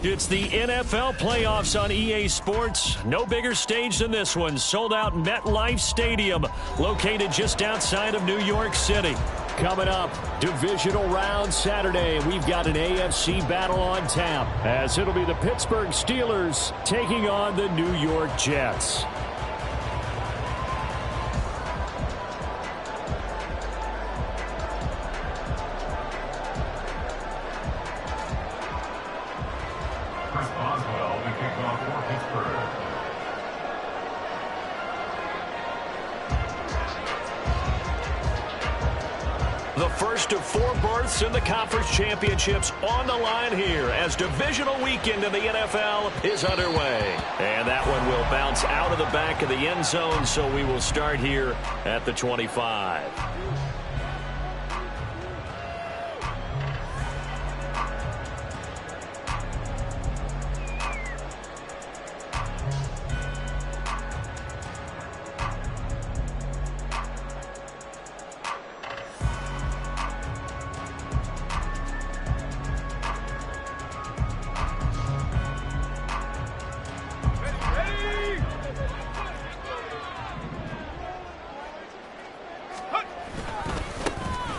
It's the NFL playoffs on EA Sports. No bigger stage than this one. Sold out MetLife Stadium, located just outside of New York City. Coming up, divisional round Saturday. We've got an AFC battle on tap, as it'll be the Pittsburgh Steelers taking on the New York Jets. The first of 4 berths in the conference championships on the line here as divisional weekend in the NFL is underway. And that one will bounce out of the back of the end zone, so we will start here at the 25.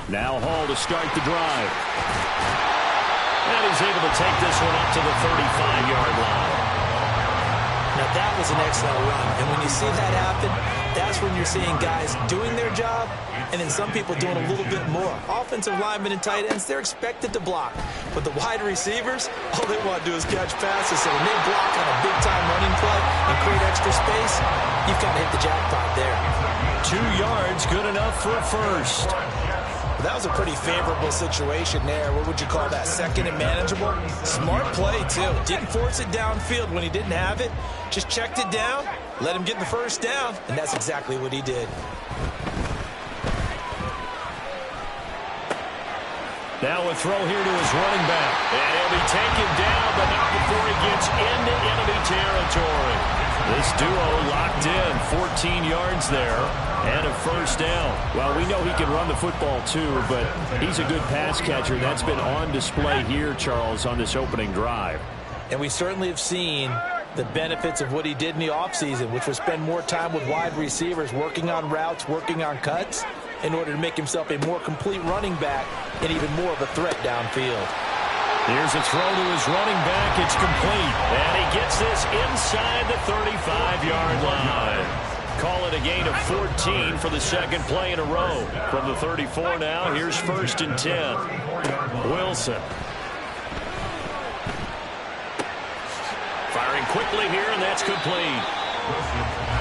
Now Hall to start the drive. And he's able to take this one up to the 35-yard line. Now that was an excellent run. And when you see that happen, that's when you're seeing guys doing their job and then some people doing a little bit more. Offensive linemen and tight ends, they're expected to block. But the wide receivers, all they want to do is catch passes. So when they block on a big-time running play and create extra space, you've got to hit the jackpot there. 2 yards, good enough for a first. That was a pretty favorable situation there. What would you call that? Second and manageable? Smart play, too. Didn't force it downfield when he didn't have it. Just checked it down, let him get the first down, and that's exactly what he did. Now a throw here to his running back. And he'll be taken down, but not before he gets into enemy territory. This duo locked in, 14 yards there, and a first down. Well, we know he can run the football too, but he's a good pass catcher. That's been on display here, Charles, on this opening drive. And we certainly have seen the benefits of what he did in the offseason, which was spend more time with wide receivers, working on routes, working on cuts, in order to make himself a more complete running back and even more of a threat downfield. Here's a throw to his running back. It's complete. And he gets this inside the 35-yard line. Call it a gain of 14 for the second play in a row. From the 34 now, here's 1st and 10. Wilson. Firing quickly here, and that's complete.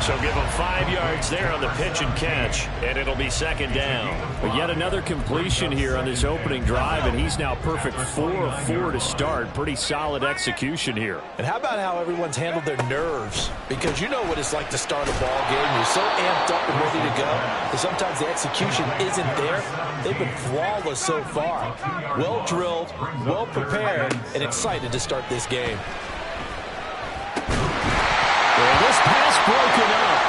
So give him 5 yards there on the pitch and catch, and it'll be second down. But yet another completion here on this opening drive, and he's now perfect 4 of 4 to start. Pretty solid execution here. And how about how everyone's handled their nerves? Because you know what it's like to start a ball game. You're so amped up and ready to go that sometimes the execution isn't there. They've been flawless so far. Well drilled, well prepared, and excited to start this game. This pass broken up.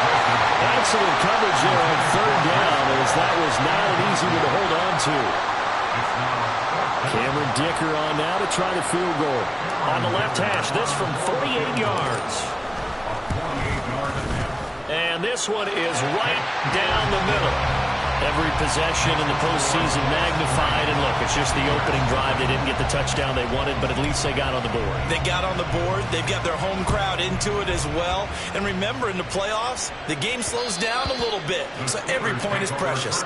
Excellent coverage there on 3rd down, as that was not an easy one to hold on to. Cameron Dicker on now to try the field goal. On the left hash, this from 48 yards. And this one is right down the middle. Every possession in the postseason magnified. And look, it's just the opening drive. They didn't get the touchdown they wanted, but at least they got on the board. They got on the board. They've got their home crowd into it as well. And remember, in the playoffs, the game slows down a little bit. So every point is precious.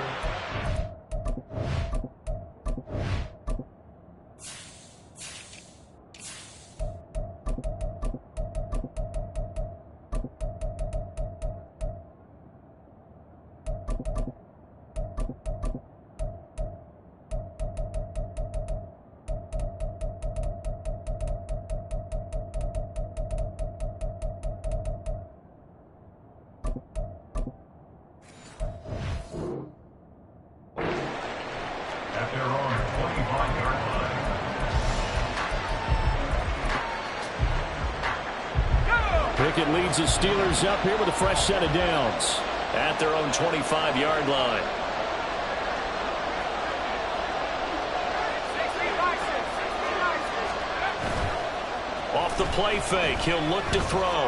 Pickett leads the Steelers up here with a fresh set of downs at their own 25-yard line. the play fake. He'll look to throw.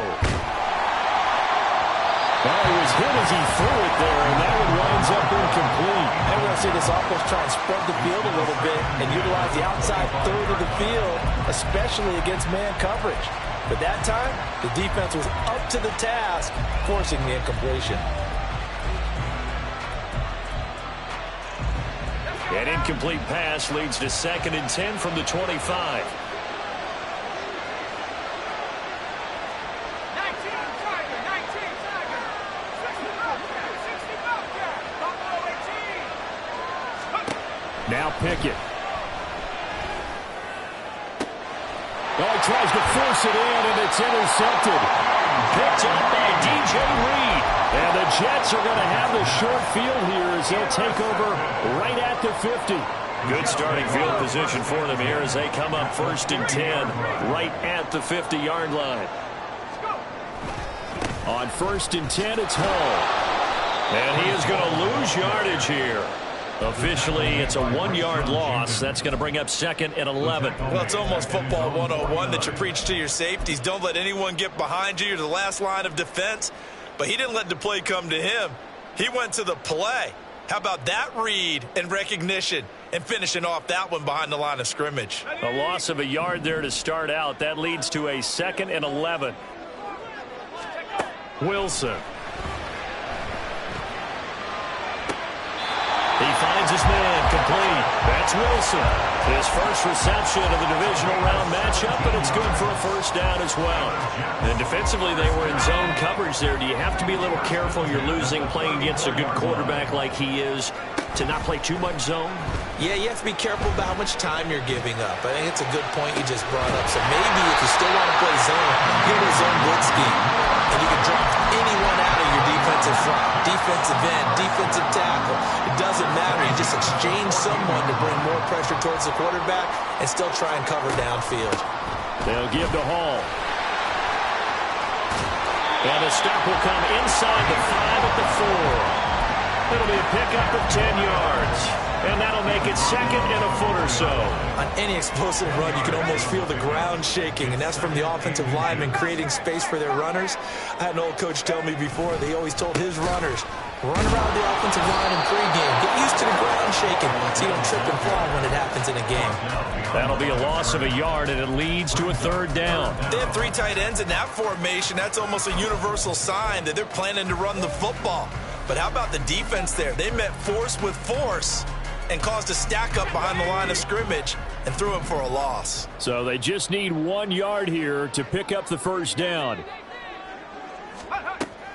Well, he was hit as he threw it there, and that one winds up incomplete. And we're going to see this offense try and spread the field a little bit and utilize the outside third of the field, especially against man coverage. But that time, the defense was up to the task, forcing the incompletion. An incomplete pass leads to 2nd and 10 from the 25. Now Pickett. Oh, he tries to force it in, and it's intercepted. Picked up by DJ Reed. And the Jets are going to have the short field here as they'll take over right at the 50. Good starting field position for them here as they come up 1st and 10 right at the 50-yard line. On 1st and 10, it's Hall. And he is going to lose yardage here. Officially, it's a 1-yard loss. That's going to bring up 2nd and 11. Well, it's almost football 101 that you preach to your safeties. Don't let anyone get behind you. You're the last line of defense. But he didn't let the play come to him. He went to the play. How about that read and recognition and finishing off that one behind the line of scrimmage? A loss of a yard there to start out. That leads to a 2nd and 11. Wilson. He finds his man complete. That's Wilson. His first reception of the divisional round matchup, but it's good for a 1st down as well. And defensively, they were in zone coverage there. Do you have to be a little careful? You're losing playing against a good quarterback like he is to not play too much zone? Yeah, you have to be careful about how much time you're giving up. I think it's a good point you just brought up. So maybe if you still want to play zone, get a zone blitz scheme. And you can drop anyone out of your defensive front, defensive end, defensive tackle. It doesn't matter. You just exchange someone to bring more pressure towards the quarterback and still try and cover downfield. They'll give to Hall. And the stop will come inside the 5 at the 4. It'll be a pickup of 10 yards. And that'll make it 2nd and a foot or so. On any explosive run, you can almost feel the ground shaking, and that's from the offensive linemen creating space for their runners. I had an old coach tell me before, they always told his runners, run around the offensive line in pregame. Get used to the ground shaking so you don't trip and fall when it happens in a game. That'll be a loss of a yard, and it leads to a 3rd down. They have 3 tight ends in that formation. That's almost a universal sign that they're planning to run the football. But how about the defense there? They met force with force and caused a stack up behind the line of scrimmage and threw him for a loss. So they just need 1 yard here to pick up the 1st down.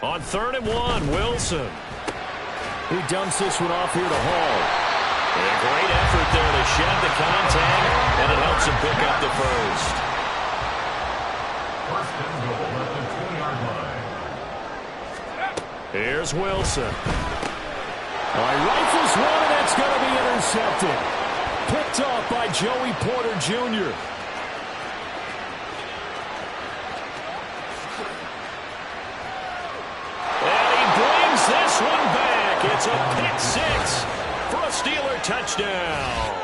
On 3rd and 1, Wilson. He dumps this one off here to Hall. And a great effort there to shed the contact, and it helps him pick up the 1st. 1st and goal at the 2-yard line. Here's Wilson. Rifles one, and that's going to be intercepted. Picked off by Joey Porter Jr. And he brings this one back. It's a pick 6 for a Steeler touchdown.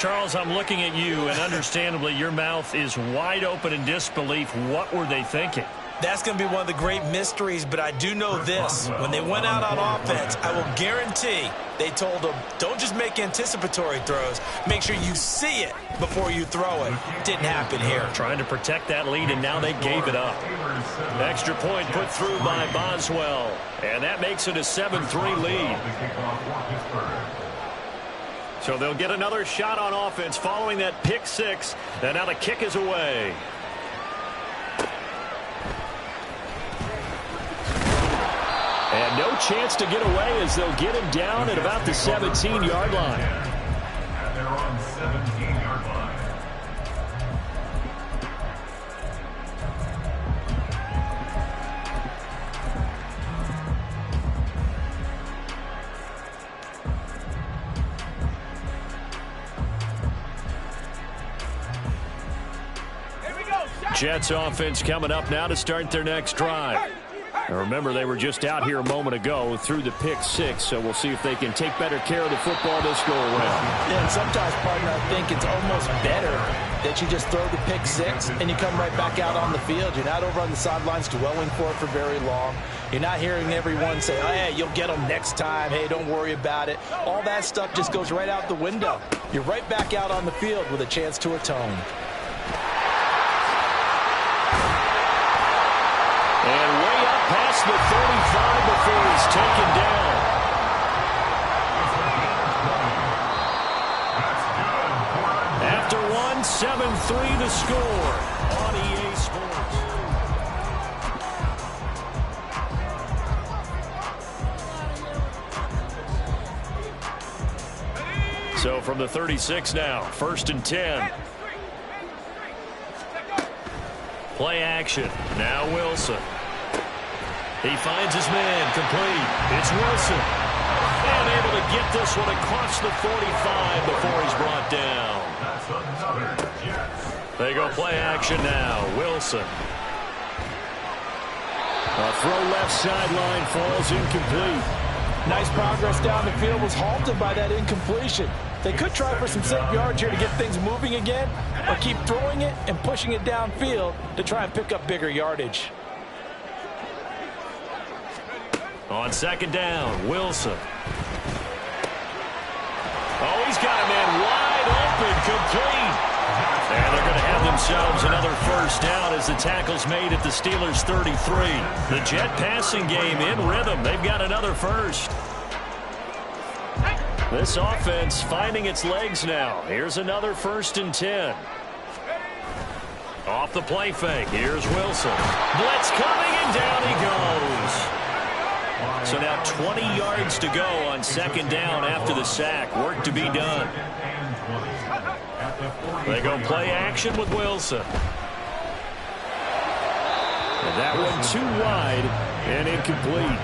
Charles, I'm looking at you, and understandably, your mouth is wide open in disbelief. What were they thinking? That's going to be one of the great mysteries, but I do know this. When they went out on offense, I will guarantee they told them, don't just make anticipatory throws. Make sure you see it before you throw it. Didn't happen here. Trying to protect that lead, and now they gave it up. Extra point put through by Boswell, and that makes it a 7-3 lead. So they'll get another shot on offense following that pick 6, and now the kick is away. And no chance to get away as they'll get him down at about the 17-yard line. And they're on 17-yard line. Jets offense coming up now to start their next drive. Now remember, they were just out here a moment ago through the pick six, so we'll see if they can take better care of the football this go around. Yeah, and sometimes, partner, I think it's almost better that you just throw the pick six and you come right back out on the field. You're not over on the sidelines dwelling for it for very long. You're not hearing everyone say, oh, hey, you'll get them next time. Hey, don't worry about it. All that stuff just goes right out the window. You're right back out on the field with a chance to atone. And way up past the 35 before he's taken down. After one, 7-3 the score on EA Sports. So from the 36 now, 1st and 10. Play action. Now Wilson. He finds his man complete. It's Wilson. And able to get this one across the 45 before he's brought down. They go play action now. Wilson. A throw left sideline falls incomplete. Nice progress down the field was halted by that incompletion. They could try for some safe yards here to get things moving again, or keep throwing it and pushing it downfield to try and pick up bigger yardage. On 2nd down, Wilson. Oh, he's got a man wide open, complete. And they're going to have themselves another 1st down as the tackle's made at the Steelers' 33. The Jet passing game in rhythm. They've got another 1st. This offense finding its legs now. Here's another 1st and 10. Off the play fake. Here's Wilson. Blitz coming, and down he goes. So now 20 yards to go on 2nd down after the sack. Work to be done. They go play action with Wilson. And that one too wide and incomplete.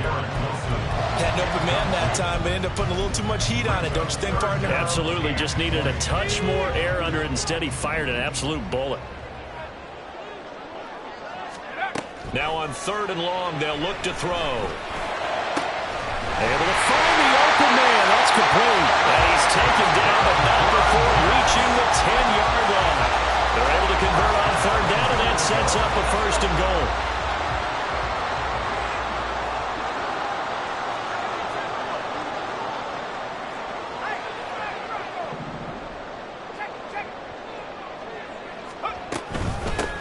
Had an open man that time, but ended up putting a little too much heat on it, don't you think, partner? Absolutely. Just needed a touch more air under it. Instead, he fired an absolute bullet. Now on 3rd and long, they'll look to throw. Able to find the open man. That's complete. And he's taken down, but not before reaching the 10-yard line. They're able to convert on 3rd down, and that sets up a 1st and goal.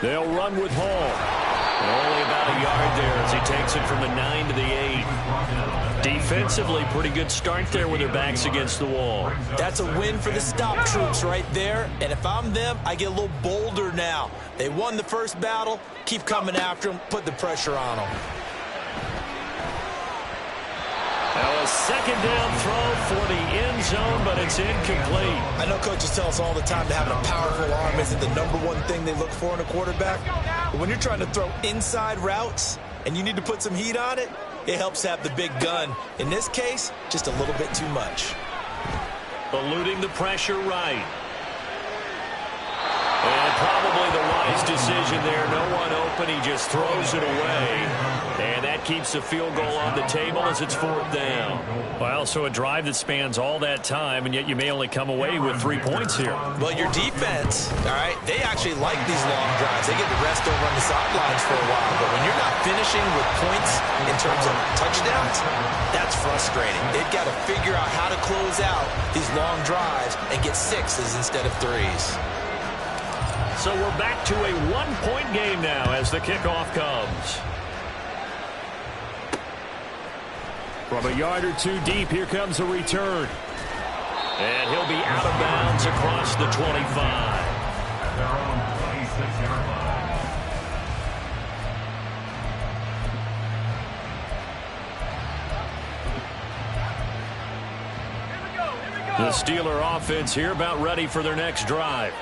They'll run with Hall. Only about a yard there as he takes it from the 9 to the 8. Defensively, pretty good start there with their backs against the wall. That's a win for the stop troops right there. And if I'm them, I get a little bolder now. They won the 1st battle. Keep coming after them. Put the pressure on them. Now a 2nd down throw for the end zone, but it's incomplete. I know coaches tell us all the time that having a powerful arm isn't the #1 thing they look for in a quarterback. But when you're trying to throw inside routes and you need to put some heat on it, it helps have the big gun. In this case, just a little bit too much. Eluding the pressure right. And probably the wise decision there. No one open. He just throws it away. And that keeps the field goal on the table as it's 4th down. Well, so a drive that spans all that time, and yet you may only come away with 3 points here. Well, your defense, all right, they actually like these long drives. They get to rest over on the sidelines for a while. But when you're not finishing with points in terms of touchdowns, that's frustrating. They've got to figure out how to close out these long drives and get 6s instead of 3s. So we're back to a 1-point game now as the kickoff comes. From a yard or two deep, here comes a return. And he'll be out of bounds across the 25. The Steeler offense here about ready for their next drive.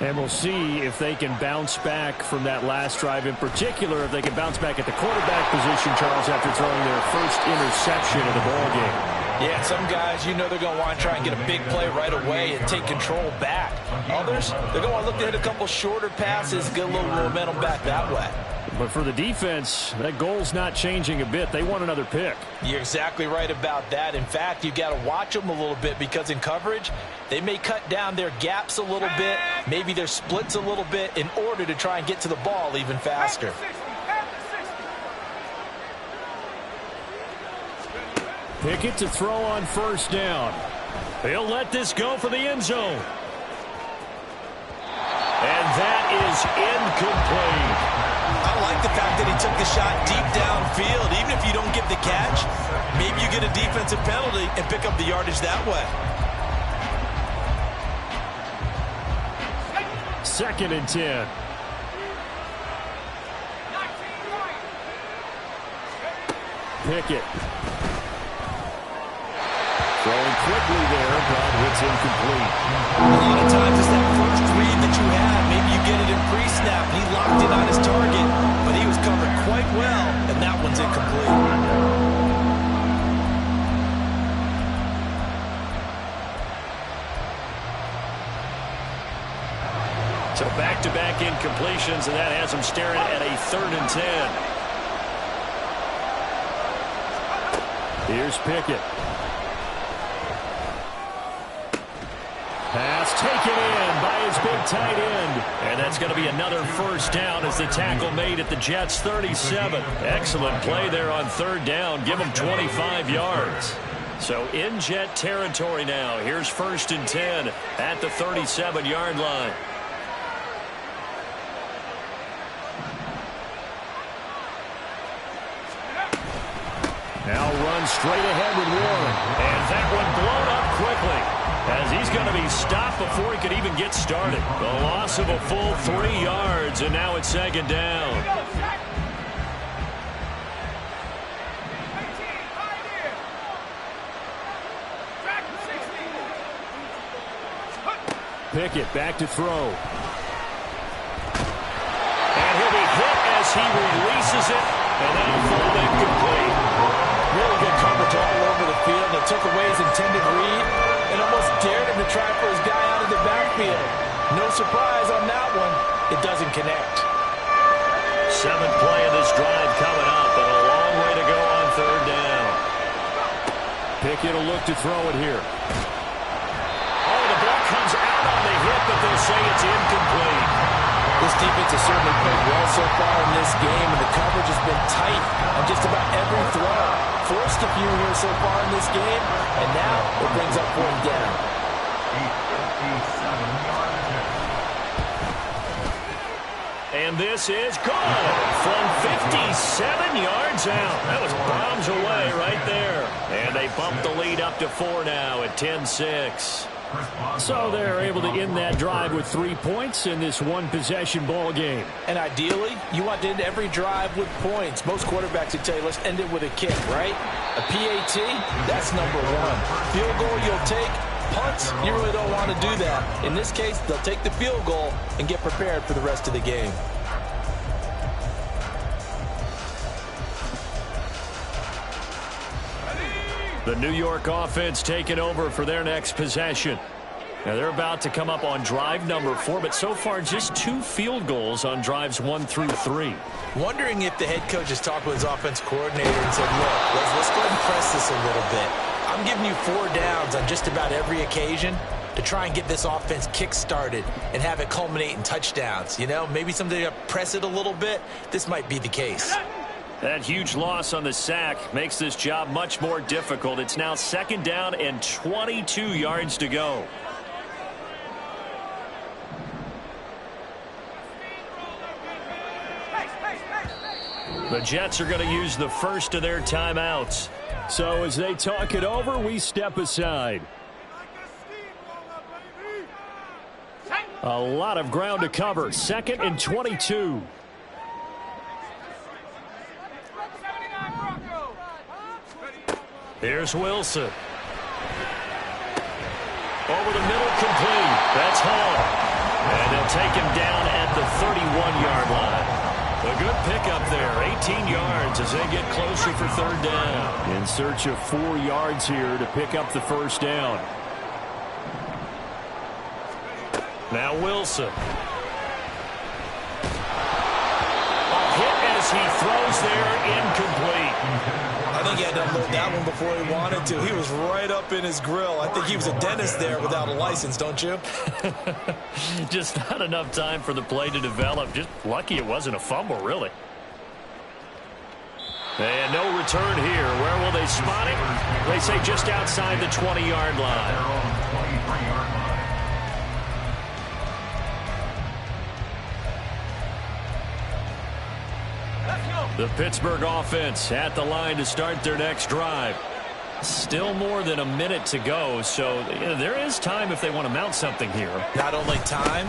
And we'll see if they can bounce back from that last drive, in particular, if they can bounce back at the quarterback position, Charles, after throwing their first interception of the ball game. Yeah, some guys, you know they're going to want to try and get a big play right away and take control back. Others, they're going to look to hit a couple shorter passes, get a little momentum back that way. But for the defense, that goal's not changing a bit. They want another pick. You're exactly right about that. In fact, you got to watch them a little bit because in coverage, they may cut down their gaps a little bit, maybe their splits a little bit in order to try and get to the ball even faster. Pickett to throw on first down. He'll let this go for the end zone. And that is incomplete. I like the fact that he took the shot deep downfield. Even if you don't get the catch, maybe you get a defensive penalty and pick up the yardage that way. 2nd and 10. Pickett. Throwing quickly there, but it's incomplete. A lot of times it's that first read that you have. Maybe you get it in pre-snap, and he locked in on his target, but he was covered quite well, and that one's incomplete. So back-to-back incompletions, and that has him staring at a 3rd and 10. Here's Pickett. Pass taken in by his big tight end. And that's going to be another first down as the tackle made at the Jets' 37. Excellent play there on 3rd down. Give them 25 yards. So in Jet territory now. Here's 1st and 10 at the 37-yard line. Now run straight ahead with Warren. And that one blown up quickly, as he's going to be stopped before he could even get started. The loss of a full 3 yards, and now it's 2nd down. Pickett back to throw. And he'll be hit as he releases it, and that'll fall incomplete. Really good coverage all over the field. They took away his intended read and almost dared him to try for his guy out of the backfield. No surprise on that one. It doesn't connect. 7th play of this drive coming up, but a long way to go on 3rd down. Pickett will look to throw it here. Oh, the ball comes out on the hit, but they'll say it's incomplete. This defense has certainly played well so far in this game, and the coverage has been tight on just about every throw. Forced a few here so far in this game, and now it brings up 4th down. And this is good from 57 yards out. That was bombs away right there. And they bump the lead up to 4 now at 10-6. So they're able to end that drive with 3 points in this one-possession ball game. And ideally, you want to end every drive with points. Most quarterbacks would tell you, let's end it with a kick, right? A PAT, that's number 1. Field goal you'll take. Punts, you really don't want to do that. In this case, they'll take the field goal and get prepared for the rest of the game. The New York offense taking over for their next possession. Now they're about to come up on drive number 4, but so far just 2 field goals on drives 1 through 3. Wondering if the head coach has talked with his offense coordinator and said, look, let's go ahead and press this a little bit. I'm giving you 4 downs on just about every occasion to try and get this offense kick-started and have it culminate in touchdowns. You know, maybe someday to press it a little bit. This might be the case. That huge loss on the sack makes this job much more difficult. It's now 2nd down and 22 yards to go. The Jets are going to use the first of their timeouts. So as they talk it over, we step aside. A lot of ground to cover. 2nd and 22. Here's Wilson. Over the middle, complete. That's Hall. And they'll take him down at the 31-yard line. A good pickup there, 18 yards as they get closer for 3rd down. In search of 4 yards here to pick up the first down. Now Wilson. A hit He throws there, incomplete. I think he had to unload that one before he wanted to. He was right up in his grill. I think he was a dentist there without a license, don't you? Just not enough time for the play to develop. Just lucky it wasn't a fumble, really. And no return here. Where will they spot it? They say just outside the 20-yard line. The Pittsburgh offense at the line to start their next drive. Still more than a minute to go, so there is time if they want to mount something here. Not only time,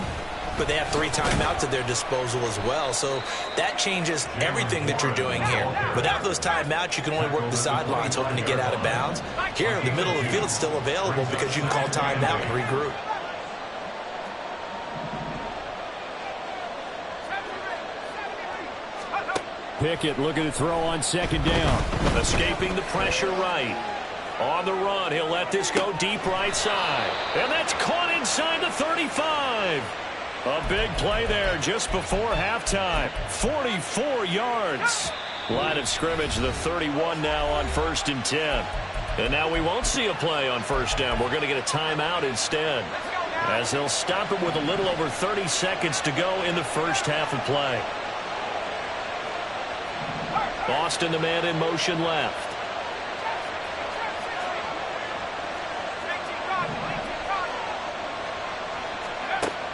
but they have 3 timeouts at their disposal as well, so that changes everything that you're doing here. Without those timeouts, you can only work the sidelines, hoping to get out of bounds. Here, the middle of the field is still available because you can call timeout and regroup. Pickett looking to throw on second down. Escaping the pressure right. On the run, he'll let this go deep right side. And that's caught inside the 35. A big play there just before halftime. 44 yards. Line of scrimmage, the 31 now on 1st and 10. And now we won't see a play on first down. We're going to get a timeout instead, as they'll stop it with a little over 30 seconds to go in the first half of play. Boston, the man in motion left.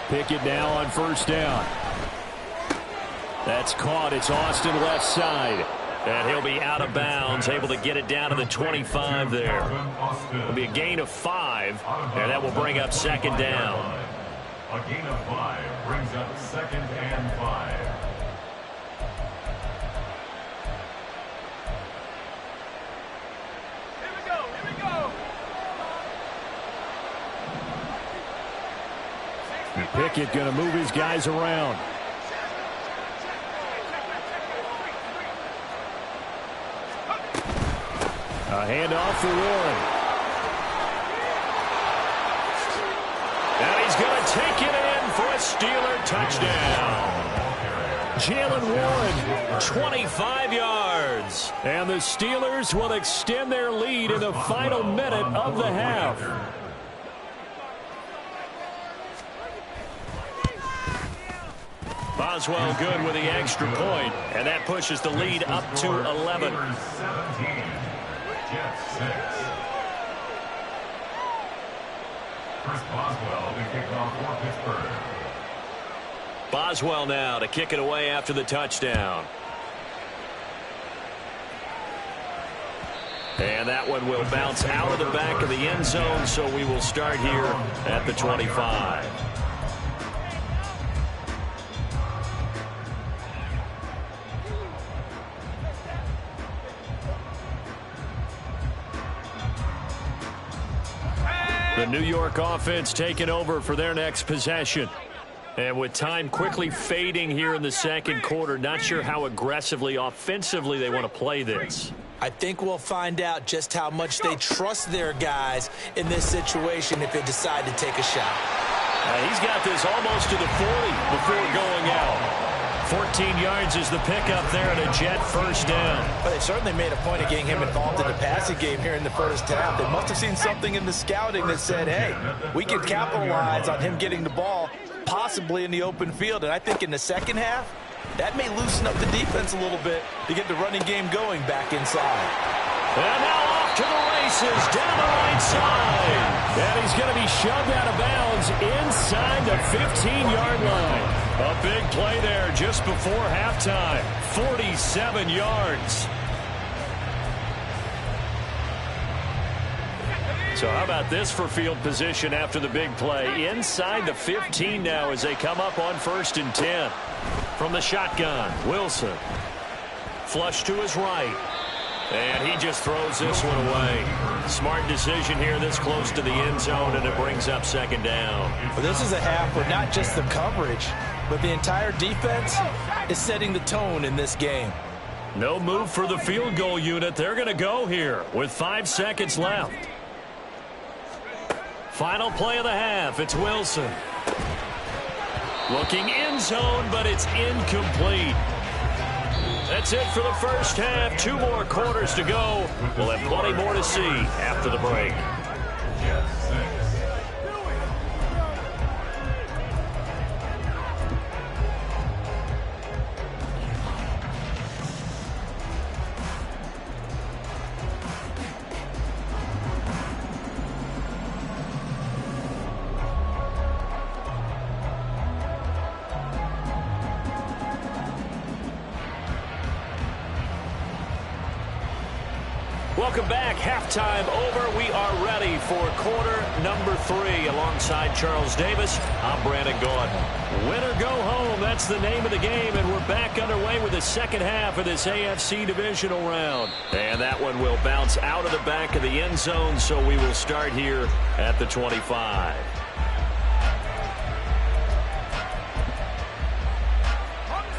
Pickett now on first down. That's caught. It's Austin left side. And he'll be out of bounds, able to get it down to the 25 there. It'll be a gain of 5, and that will bring up second down. A gain of 5 brings up 2nd and 5. Pickett going to move his guys around. A handoff for Warren. And he's going to take it in for a Steeler touchdown. Jalen Warren, 25 yards. And the Steelers will extend their lead in the final minute of the half. Boswell good with the extra point, and that pushes the lead up to 11. 17, Jets 6. Chris Boswell to kick off for Pittsburgh. Boswell now to kick it away after the touchdown. And that one will bounce out of the back of the end zone, so we will start here at the 25. The New York offense taking over for their next possession. And with time quickly fading here in the second quarter, not sure how aggressively, offensively they want to play this. I think we'll find out just how much they trust their guys in this situation if they decide to take a shot. He's got this almost to the 40 before going out. 14 yards is the pickup there and a Jet first down. But they certainly made a point of getting him involved in the passing game here in the first half. They must have seen something in the scouting that said, hey, we can capitalize on him getting the ball possibly in the open field. And I think in the second half, that may loosen up the defense a little bit to get the running game going back inside. And now off to the races down the right side. And he's going to be shoved out of bounds inside the 15-yard line. A big play there just before halftime. 47 yards. So how about this for field position after the big play? Inside the 15 now as they come up on 1st and 10. From the shotgun, Wilson. Flush to his right. And he just throws this one away. Smart decision here this close to the end zone, and it brings up second down. Well, this is a half where not just the coverage, but the entire defense is setting the tone in this game. No move for the field goal unit. They're going to go here with 5 seconds left. Final play of the half. It's Wilson. Looking end zone, but it's incomplete. That's it for the first half. 2 more quarters to go. We'll have plenty more to see after the break. Welcome back. Halftime over. We are ready for quarter number 3. Alongside Charles Davis, I'm Brandon Gaudin. Win or go home, that's the name of the game, and we're back underway with the second half of this AFC divisional round. And that one will bounce out of the back of the end zone, so we will start here at the 25.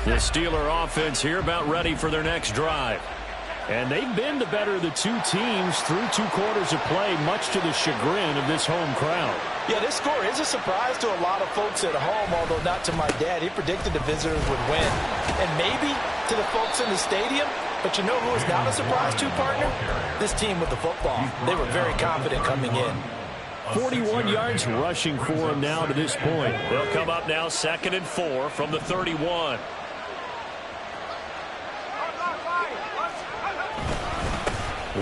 The Steeler offense here about ready for their next drive. And they've been the better of the two teams through 2 quarters of play, much to the chagrin of this home crowd. Yeah, this score is a surprise to a lot of folks at home, although not to my dad. He predicted the visitors would win. And maybe to the folks in the stadium, but you know who is not a surprise to, partner? This team with the football. They were very confident coming in. 41 yards rushing for him now to this point. They'll come up now 2nd and 4 from the 31.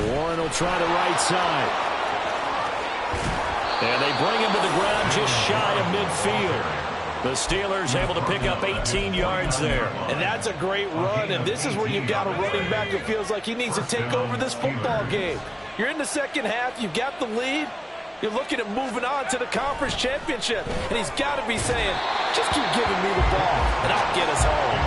Warren will try the right side. And they bring him to the ground just shy of midfield. The Steelers able to pick up 18 yards there. And that's a great run, and this is where you've got a running back who feels like he needs to take over this football game. You're in the second half, you've got the lead. You're looking at moving on to the conference championship. And he's got to be saying, just keep giving me the ball, and I'll get us home.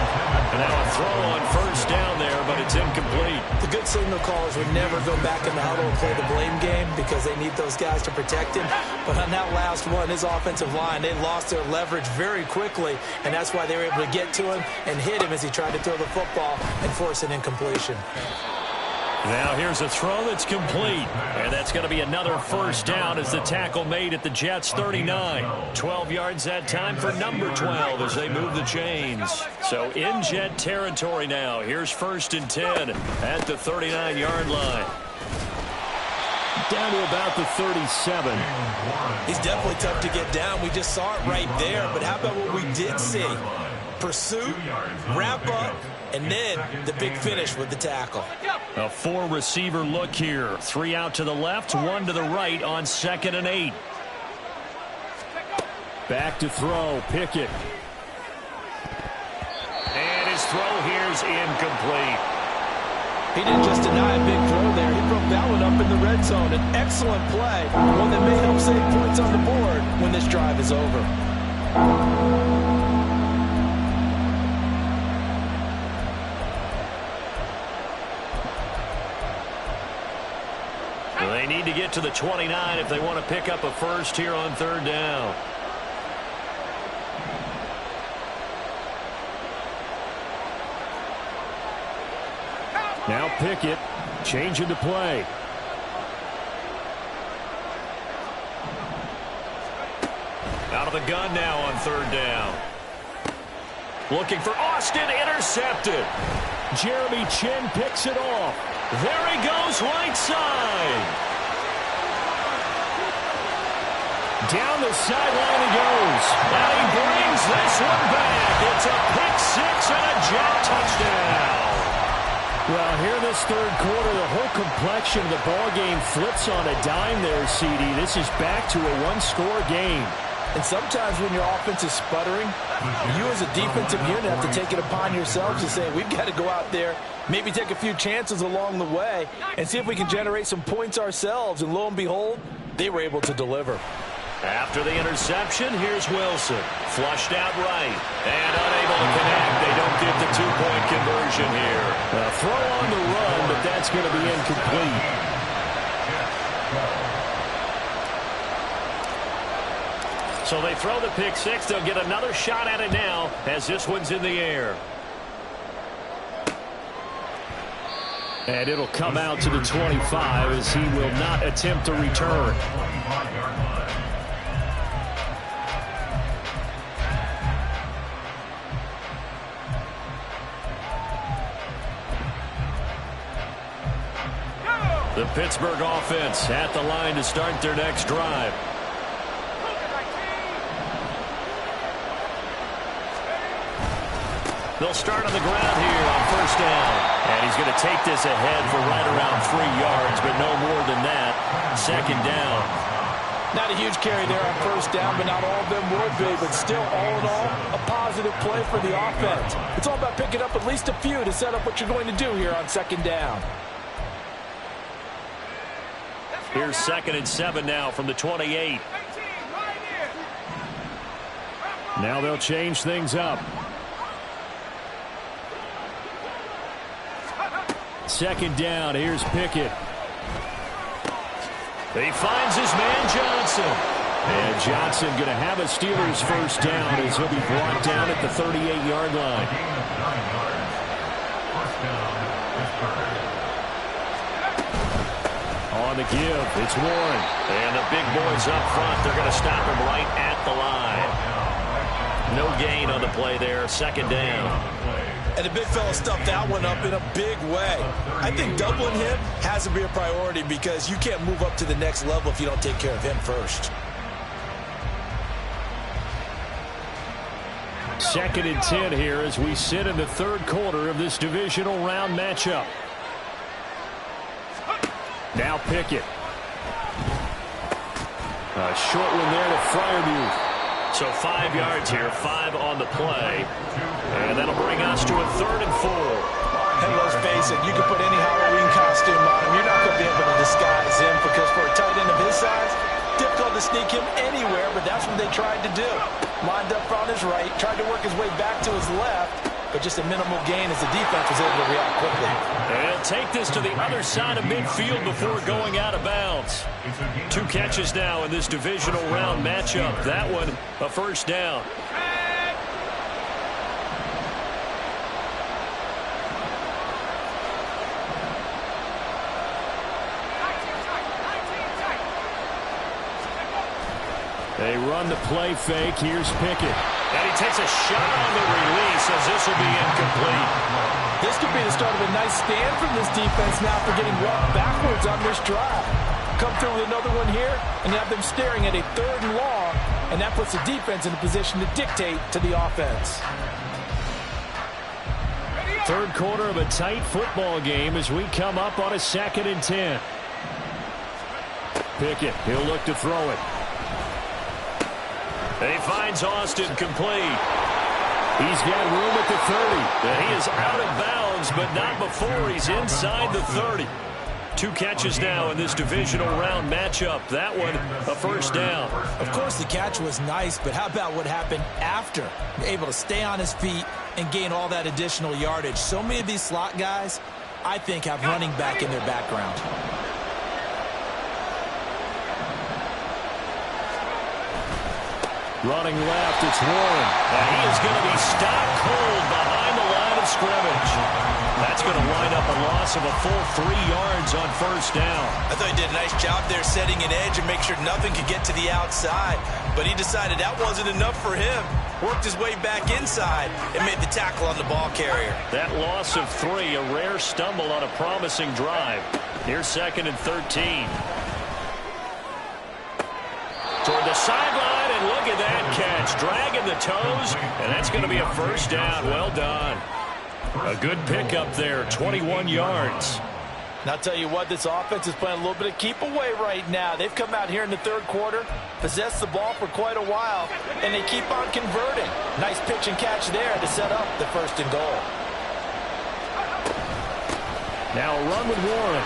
And now a throw on first down there, but it's incomplete. The good signal callers would never go back in the huddle and play the blame game because they need those guys to protect him. But on that last one, his offensive line, they lost their leverage very quickly, and that's why they were able to get to him and hit him as he tried to throw the football and force an incompletion. Now here's a throw that's complete. And that's going to be another first down as the tackle made at the Jets' 39. 12 yards that time for number 12 as they move the chains. So in Jet territory now. Here's 1st and 10 at the 39-yard line. Down to about the 37. He's definitely tough to get down. We just saw it right there. But how about what we did see? Pursuit, wrap up, and then the big finish with the tackle. A 4-receiver look here. 3 out to the left, 1 to the right on 2nd and 8. Back to throw, Pickett. And his throw here's incomplete. He didn't just deny a big throw there. He broke that one up in the red zone. An excellent play, one that may help save points on the board when this drive is over. They need to get to the 29 if they want to pick up a first here on 3rd down. Now Pickett changing the play. Out of the gun now on 3rd down. Looking for Austin, intercepted. Jeremy Chin picks it off. There he goes, right side. Down the sideline he goes. And he brings this one back. It's a pick 6 and a Jet touchdown. Well, here this 3rd quarter, the whole complexion of the ball game flips on a dime there, CD. This is back to a 1-score game. And sometimes when your offense is sputtering, you as a defensive unit have to take it upon yourselves to say, we've got to go out there, maybe take a few chances along the way, and see if we can generate some points ourselves. And lo and behold, they were able to deliver. After the interception, here's Wilson. Flushed out right. And unable to connect. They don't get the 2-point conversion here. A throw on the run, but that's going to be incomplete. So they throw the pick 6. They'll get another shot at it now as this one's in the air. And it'll come out to the 25 as he will not attempt to return. The Pittsburgh offense at the line to start their next drive. They'll start on the ground here on first down. And he's going to take this ahead for right around 3 yards, but no more than that. Second down. Not a huge carry there on first down, but not all of them were big. But still, all in all, a positive play for the offense. It's all about picking up at least a few to set up what you're going to do here on second down. Here's 2nd and 7 now from the 28. Now they'll change things up. 2nd down. Here's Pickett. He finds his man Johnson. And Johnson going to have a Steelers first down as he'll be brought down at the 38-yard line. On the give, it's Warren. And the big boys up front, they're going to stop him right at the line. No gain on the play there, 2nd down. And the big fella stuffed that one up in a big way. I think doubling him has to be a priority because you can't move up to the next level if you don't take care of him first. 2nd and 10 here as we sit in the 3rd quarter of this divisional round matchup. Now Pickett. A short one there to Freiermuth. So 5 yards here, 5 on the play. And that'll bring us to a 3rd and 4. And let's face it, you can put any Halloween costume on him. You're not going to be able to disguise him because for a tight end of his size, difficult to sneak him anywhere, but that's what they tried to do. Lined up on his right, tried to work his way back to his left, but just a minimal gain as the defense was able to react quickly. And take this to the other side of midfield before going out of bounds. 2 catches now in this divisional round matchup. That one, a first down. They run the play fake. Here's Pickett. And he takes a shot on the release as this will be incomplete. This could be the start of a nice stand from this defense now for getting walked backwards on this drive. Come through with another one here and have them staring at a 3rd and long, and that puts the defense in a position to dictate to the offense. 3rd quarter of a tight football game as we come up on a 2nd and 10. Pickett, he'll look to throw it. And he finds Austin complete. He's got room at the 30. And he is out of bounds, but not before he's inside the 30. 2 catches now in this divisional round matchup. That one, a first down. Of course, the catch was nice, but how about what happened after? Able to stay on his feet and gain all that additional yardage. So many of these slot guys, I think, have running back in their background. Running left, it's Warren. And he is going to be stopped cold behind the line of scrimmage. That's going to wind up a loss of a full 3 yards on first down. I thought he did a nice job there setting an edge and make sure nothing could get to the outside. But he decided that wasn't enough for him. Worked his way back inside and made the tackle on the ball carrier. That loss of 3, a rare stumble on a promising drive. Here's 2nd and 13. Toward the sideline, and look at that catch. Dragging the toes, and that's going to be a first down. Well done. A good pickup there, 21 yards. And I'll tell you what, this offense is playing a little bit of keep away right now. They've come out here in the 3rd quarter, possessed the ball for quite a while, and they keep on converting. Nice pitch and catch there to set up the 1st and goal. Now a run with Warren.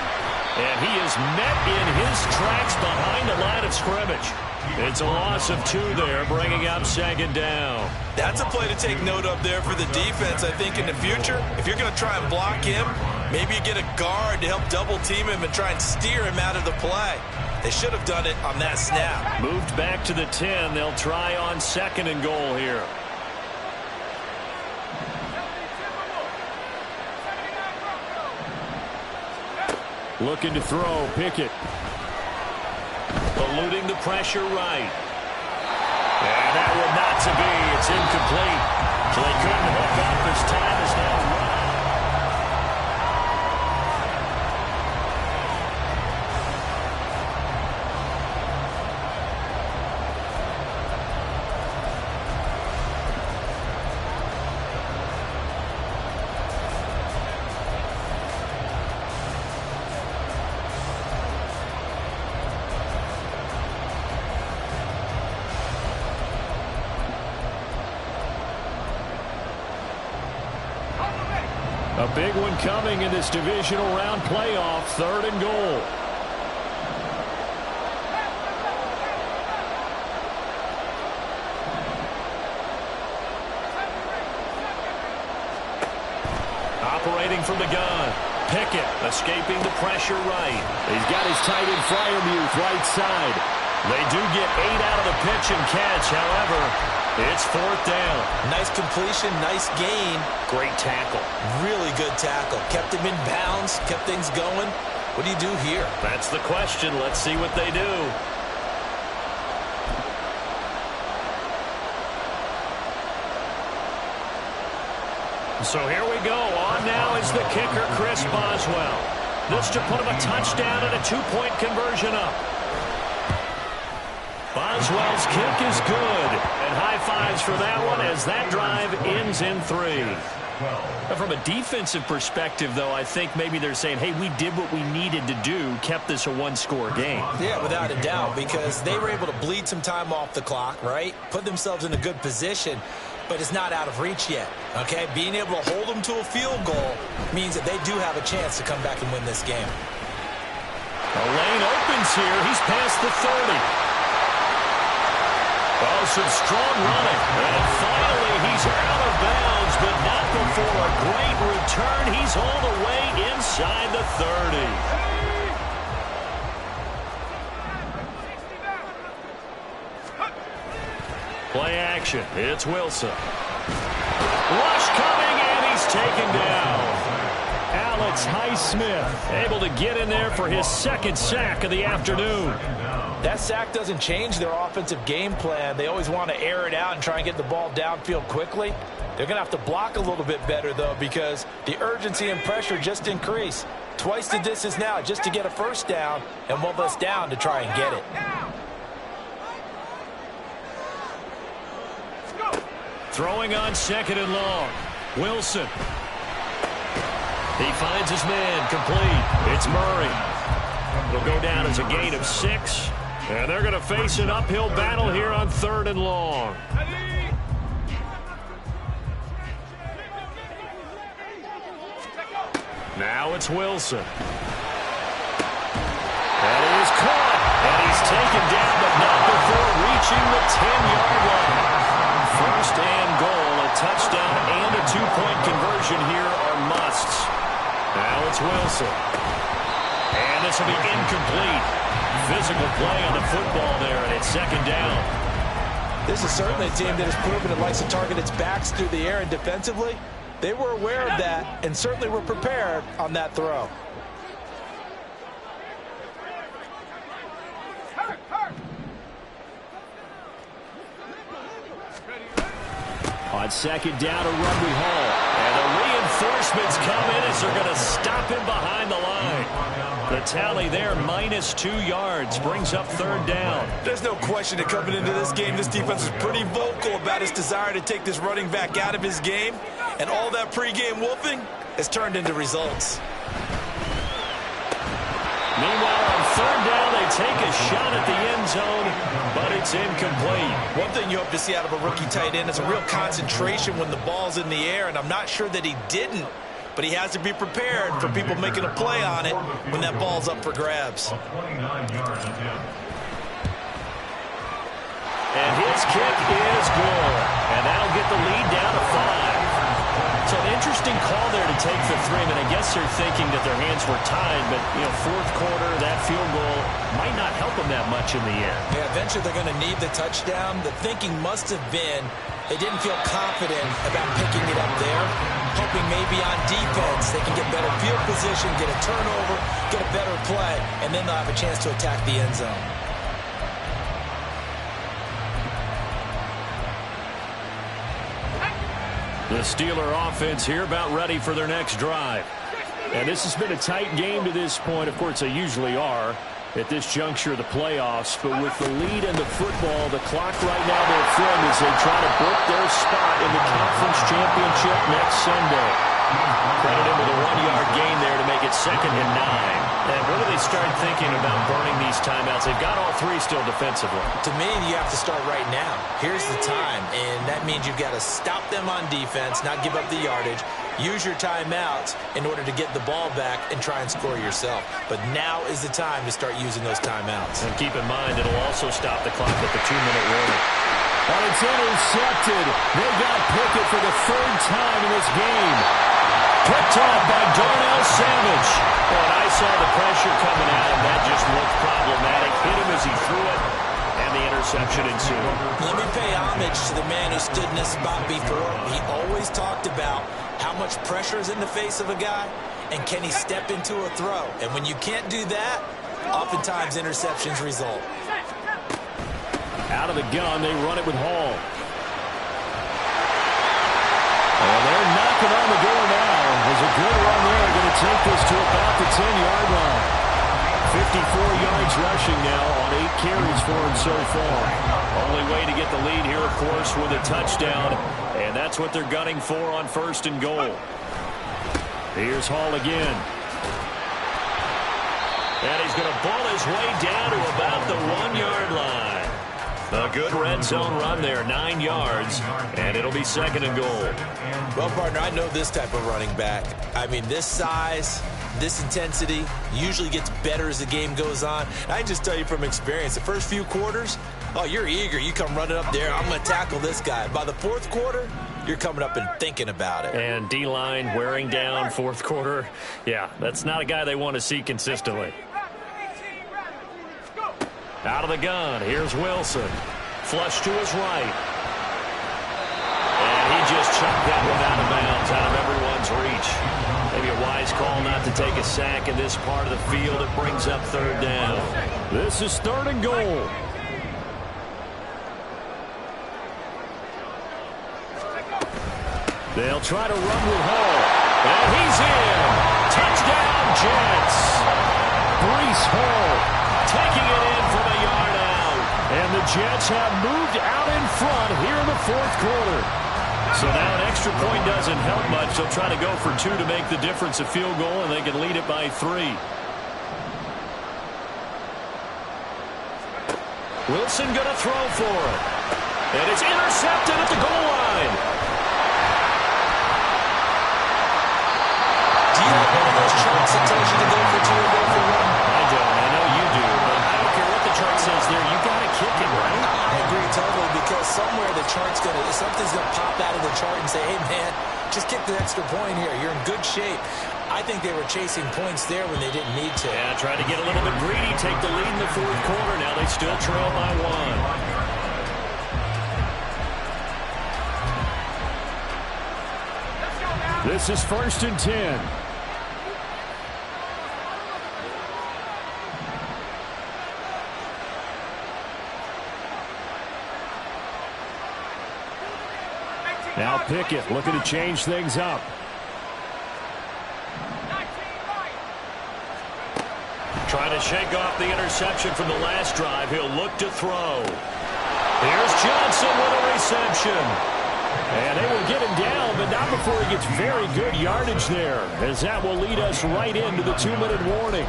And he is met in his tracks behind the line of scrimmage. It's a loss of 2 there, bringing up 2nd down. That's a play to take note of there for the defense. I think in the future, if you're going to try and block him, maybe you get a guard to help double team him and try and steer him out of the play. They should have done it on that snap. Moved back to the 10. They'll try on 2nd and goal here. Looking to throw, Pickett. Eluding the pressure right. And that one not to be. It's incomplete. So they couldn't hook up as time is now run. A big one coming in this divisional round playoff, 3rd and goal. Operating from the gun. Pickett escaping the pressure right. He's got his tight end Fryermuth right side. They do get 8 out of the pitch and catch. However, it's 4th down. Nice completion, nice gain. Great tackle. Really good tackle. Kept him in bounds, kept things going. What do you do here? That's the question. Let's see what they do. So here we go. On now is the kicker, Chris Boswell. This to put him a touchdown and a 2-point conversion up. Boswell's kick is good. And high fives for that one as that drive ends in 3. From a defensive perspective, though, I think maybe they're saying, hey, we did what we needed to do, kept this a 1-score game. Yeah, without a doubt, because they were able to bleed some time off the clock, right? Put themselves in a good position, but it's not out of reach yet, okay? Being able to hold them to a field goal means that they do have a chance to come back and win this game. The lane opens here. He's past the 30. Oh, some strong running. And finally, he's out of bounds, but not before a great return. He's all the way inside the 30. Play action. It's Wilson. Rush coming, and he's taken down. Alex Highsmith able to get in there for his 2nd sack of the afternoon. That sack doesn't change their offensive game plan. They always want to air it out and try and get the ball downfield quickly. They're going to have to block a little bit better, though, because the urgency and pressure just increase. Twice the distance now just to get a 1st down, and one less down to try and get it. Throwing on 2nd and long. Wilson. He finds his man complete. It's Murray. It'll go down as a gain of 6. And they're going to face an uphill battle here on 3rd and long. Now it's Wilson. And he is caught. And he's taken down, but not before reaching the 10-yard line. 1st and goal. A touchdown and a 2-point conversion here are musts. Now it's Wilson. And this will be incomplete. Physical play on the football there, and it's 2nd down. This is certainly a team that has proven it likes to target its backs through the air, and defensively, they were aware of that and certainly were prepared on that throw. On 2nd down, a run we haul. And the reinforcements come in as they're going to stop him behind the line. The tally there, -2 yards, brings up 3rd down. There's no question that coming into this game, this defense is pretty vocal about its desire to take this running back out of his game. And all that pregame wolfing has turned into results. Meanwhile, on 3rd down, they take a shot at the end zone, but it's incomplete. One thing you hope to see out of a rookie tight end is a real concentration when the ball's in the air, and I'm not sure that he didn't, but he has to be prepared for people making a play on it when that ball's up for grabs. And his kick is good, and that'll get the lead down to 5. So an interesting call there to take the 3. I mean, I guess they're thinking that their hands were tied, but, 4th quarter, that field goal might not help them that much in the end. Yeah, eventually they're going to need the touchdown. The thinking must have been they didn't feel confident about picking it up there, hoping maybe on defense they can get better field position, get a turnover, get a better play, and then they'll have a chance to attack the end zone. The Steeler offense here about ready for their next drive. And this has been a tight game to this point. Of course, they usually are at this juncture of the playoffs. But with the lead and the football, the clock right now, their friend, as they try to book their spot in the conference championship next Sunday. Credited with a 1-yard gain there to make it 2nd and 9. And when do they start thinking about burning these timeouts? They've got all three still defensively. To me, you have to start right now. Here's the time, and that means you've got to stop them on defense, not give up the yardage, use your timeouts in order to get the ball back and try and score yourself. But now is the time to start using those timeouts. And keep in mind, it'll also stop the clock at the 2-minute warning. But it's intercepted. They got Pickett for the third time in this game. Picked off by Darnell Savage. Well, I saw the pressure coming at him. That just looked problematic. Hit him as he threw it, and the interception ensued. Let me pay homage to the man who stood in this spot before. He always talked about how much pressure is in the face of a guy, and can he step into a throw. And when you can't do that, oftentimes interceptions result. Out of the gun, they run it with Hall. And they're knocking on the door now. There's a good run there. Going to take this to about the 10-yard line. 54 yards rushing now on 8 carries for him so far. Only way to get the lead here, of course, with a touchdown. And that's what they're gunning for on 1st and goal. Here's Hall again. And he's going to ball his way down to about the 1-yard line. A good red zone run there, 9 yards, and it'll be 2nd and goal. Well, partner, I know this type of running back. I mean, this size, this intensity usually gets better as the game goes on. I can just tell you from experience, the first few quarters, oh, you're eager. You come running up there, I'm going to tackle this guy. By the 4th quarter, you're coming up and thinking about it. And D-line wearing down 4th quarter. Yeah, that's not a guy they want to see consistently. Out of the gun, here's Wilson. Flush to his right. And he just chucked that one out of bounds, out of everyone's reach. Maybe a wise call not to take a sack in this part of the field. It brings up 3rd down. This is 3rd and goal. They'll try to run with Hall. And he's in. Touchdown, Jets. Breece Hall taking it in from a yard out. And the Jets have moved out in front here in the 4th quarter. So now an extra point doesn't help much. They'll try to go for 2 to make the difference a field goal, and they can lead it by 3. Wilson going to throw for it. And it's intercepted at the goal line. Do you have one of those charts that tells you to go for 2 or go for 1? I don't. I know you do. But I don't care what the chart says there. You got to kick it, right? I agree totally, because somewhere the chart's going to, something's going to pop out of the chart and say, hey, man, just kick the extra point here. You're in good shape. I think they were chasing points there when they didn't need to. Yeah, trying to get a little bit greedy, take the lead in the 4th quarter. Now they still trail by 1. This is 1st and 10. Now Pickett looking to change things up. Trying to shake off the interception from the last drive. He'll look to throw. Here's Johnson with a reception. And they will get him down, but not before he gets very good yardage there, as that will lead us right into the 2-minute warning.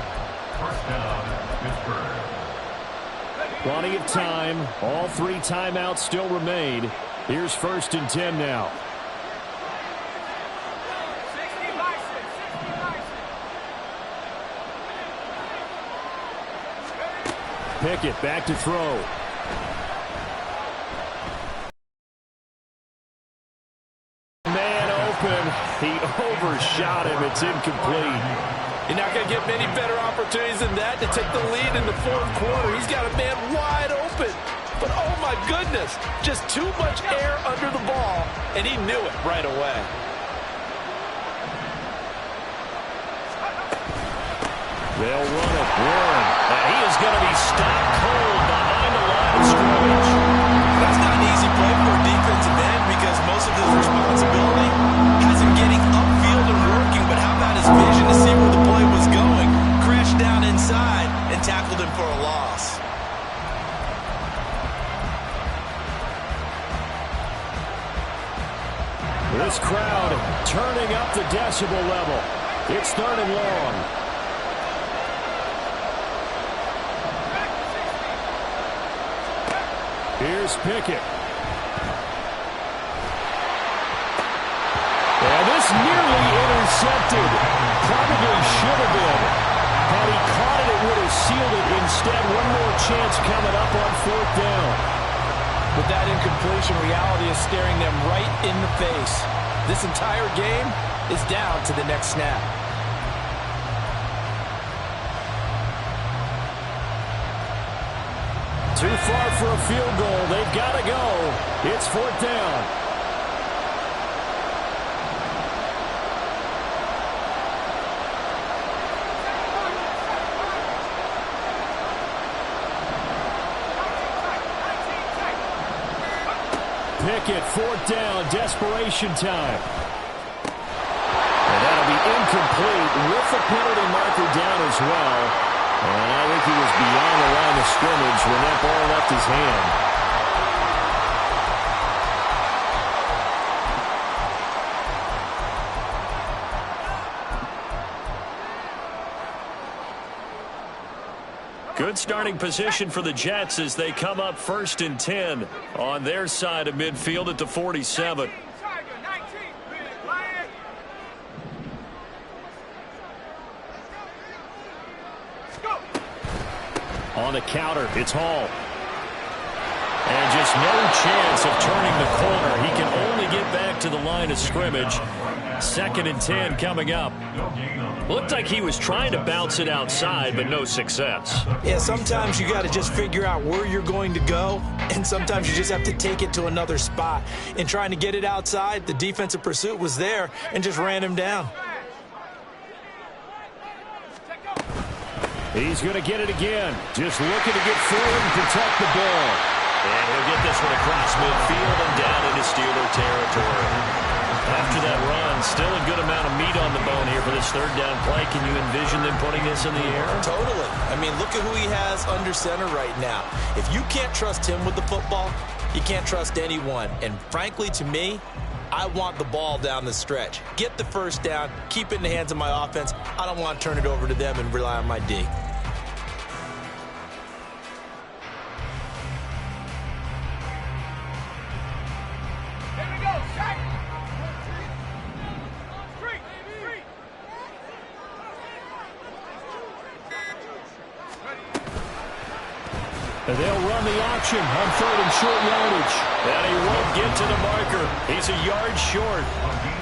Plenty of time. All 3 timeouts still remain. Here's 1st and 10 now. Pickett back to throw. Man open. He overshot him. It's incomplete. You're not going to get many better opportunities than that to take the lead in the 4th quarter. He's got a man wide open. But, oh, my goodness, just too much air under the ball, and he knew it right away. They'll run it. Warren. And he is going to be stopped cold behind the line of scrimmage. That's not an easy play for a defensive end, because most of his responsibility has him getting upfield and working. But how about his vision to see where the play was going? Crashed down inside and tackled him for a loss. This crowd turning up the decibel level. It's 3rd and long. Here's Pickett. And this nearly intercepted. Probably should have been. Had he caught it, it would have sealed it. Instead, one more chance coming up on 4th down. With that incompletion, reality is staring them right in the face. This entire game is down to the next snap. Too far for a field goal. They've got to go. It's 4th down. Pickett, 4th down, desperation time. And that'll be incomplete with the penalty marker down as well. And I think he was beyond the line of scrimmage when that ball left his hand. Good starting position for the Jets as they come up 1st and 10 on their side of midfield at the 47. On the counter, it's Hall. And just no chance of turning the corner. He can only get back to the line of scrimmage. 2nd and 10 coming up. Looked like he was trying to bounce it outside, but no success. Yeah, sometimes you got to just figure out where you're going to go, and sometimes you just have to take it to another spot. In trying to get it outside, the defensive pursuit was there and just ran him down. He's going to get it again. Just looking to get forward and protect the ball. And he'll get this one across midfield and down into Steeler territory. After that run, still a good amount of meat on the bone here for this 3rd down play. Can you envision them putting this in the air? Totally. I mean, look at who he has under center right now. If you can't trust him with the football, you can't trust anyone. And frankly, to me, I want the ball down the stretch. Get the 1st down, keep it in the hands of my offense. I don't want to turn it over to them and rely on my D. And they'll run the option on 3rd and short yardage. And he won't get to the marker. He's a yard short.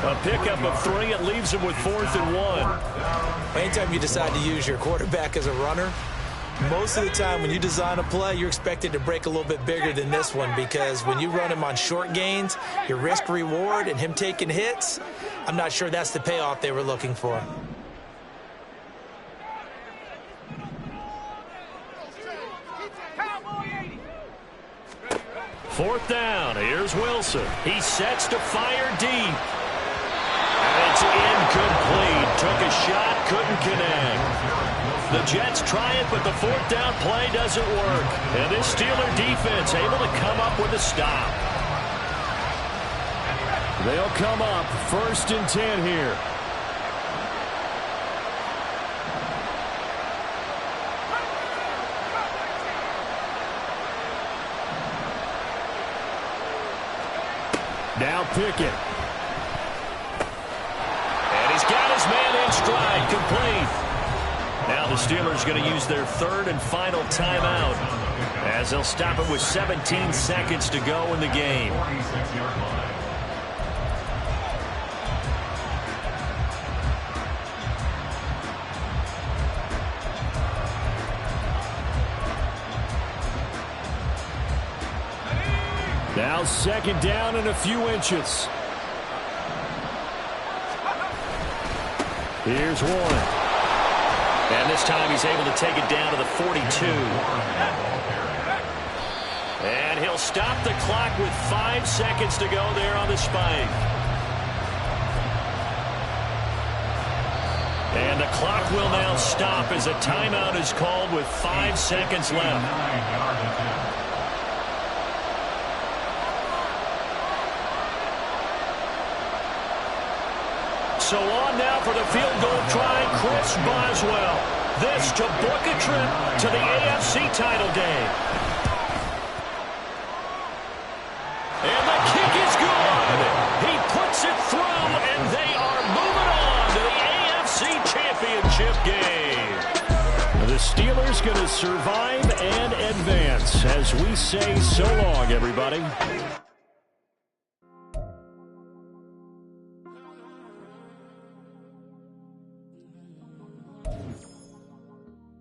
A pickup of 3. It leaves him with 4th and 1. Anytime you decide to use your quarterback as a runner, most of the time when you design a play, you're expected to break a little bit bigger than this one, because when you run him on short gains, your risk reward and him taking hits, I'm not sure that's the payoff they were looking for. 4th down. Here's Wilson. He sets to fire deep. And it's incomplete. Took a shot, couldn't connect. The Jets try it, but the 4th down play doesn't work. And this Steeler defense able to come up with a stop. They'll come up 1st and 10 here. Now Pickett. And he's got his man in stride, complete. Now the Steelers going to use their 3rd and final timeout as they'll stop it with 17 seconds to go in the game. Now 2nd down and a few inches. Here's Warren. And this time he's able to take it down to the 42. And he'll stop the clock with 5 seconds to go there on the spike. And the clock will now stop as a timeout is called with 5 seconds left. So on now for the field goal try, Chris Boswell. This to book a trip to the AFC title game. going to survive and advance as we say so long, everybody.